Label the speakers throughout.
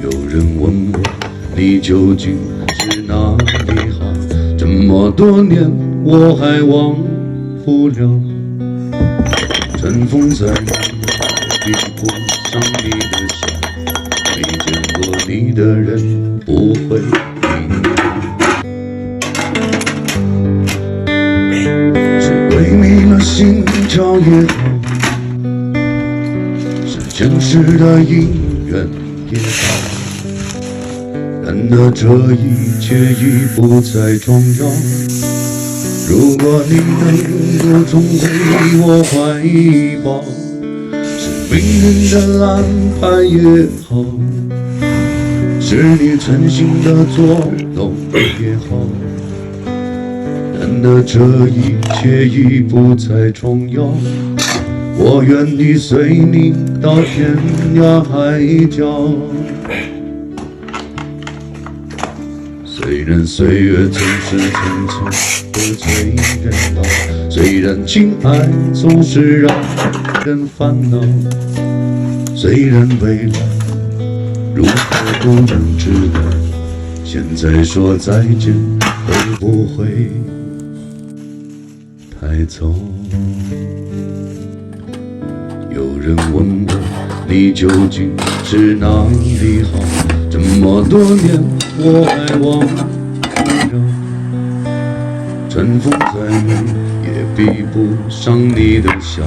Speaker 1: 有人问我，你究竟是哪里好？这么多年我还忘不了。尘封在比不上你的笑，没见过你的人不会明了。是鬼迷了心窍也好，是前世的因缘也好，然而这一切已不再重要。如果你能够重回我怀抱，是命运的安排也好，是你存心的作弄也好，然而这一切已不再重要。我愿意随你到天涯海角。虽然岁月总是匆匆的催人老，虽然情爱总是让人烦恼，虽然未来如何不能知道，现在说再见会不会太早？有人问我，你究竟是哪里好？这么多年我还忘不了，尘封在你也比不上你的笑，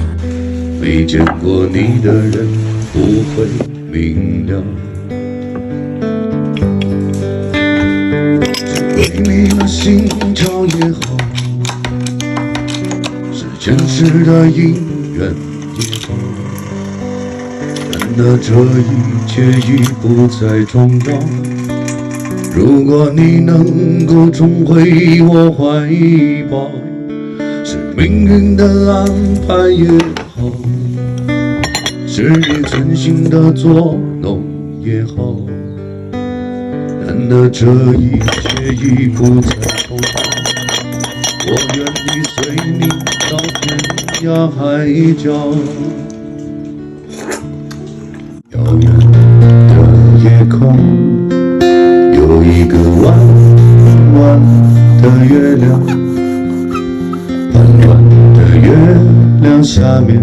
Speaker 1: 没见过你的人不会明了。是鬼迷了心窍也好，是前世的因缘也好，然而这一切已不再重要。如果你能够重回我怀抱，是命运的安排也好，是你存心的作弄也好，然而这一切已不再重要。我愿意随你到天涯海角。遥远的夜空有一个弯弯的月亮，弯弯的月亮下面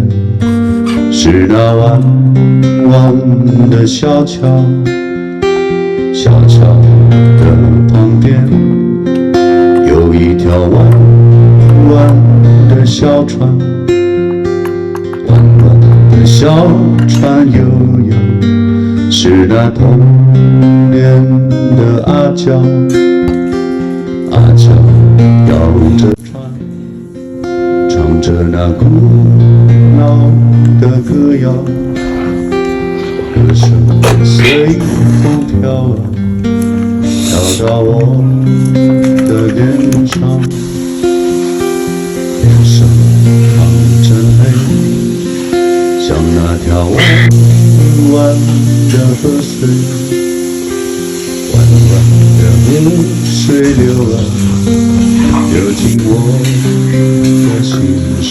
Speaker 1: 是那弯弯的小桥，小桥的旁边有一条弯弯的小船，弯弯的小船悠悠，是那童年的阿娇，阿娇摇着船，唱着那古老的歌谣，歌声随风飘啊，飘到我的脸上，脸上淌着泪，像那条弯弯的河水，弯弯的河水流啊，流进我的心上。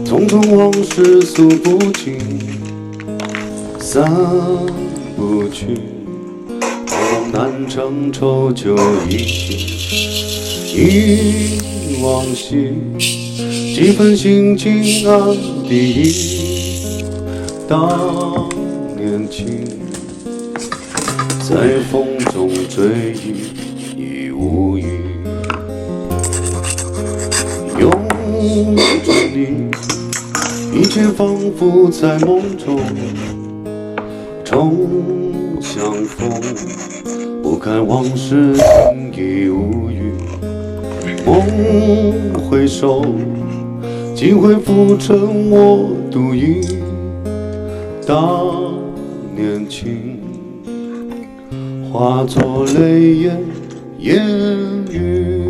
Speaker 1: 匆匆往事诉不尽，散不去。往南城愁酒一醒，忆往昔，几分心情暗地忆当年情，在风中追忆已无语。拥着你，一切仿佛在梦中，重相逢。不堪往事，情已无语。梦回首，几回浮沉我独饮。当年情，化作泪眼烟雨。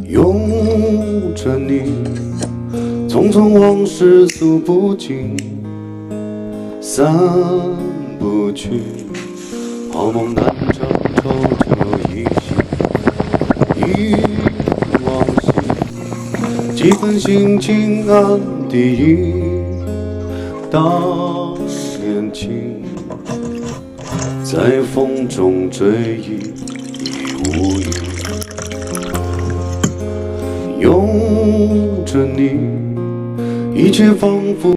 Speaker 1: 拥着你，匆匆往事诉不尽，散不去。好梦难长，愁酒一醒，忆往昔，几分心情暗地忆当年情，在风中追忆已无语。拥着你，一切仿佛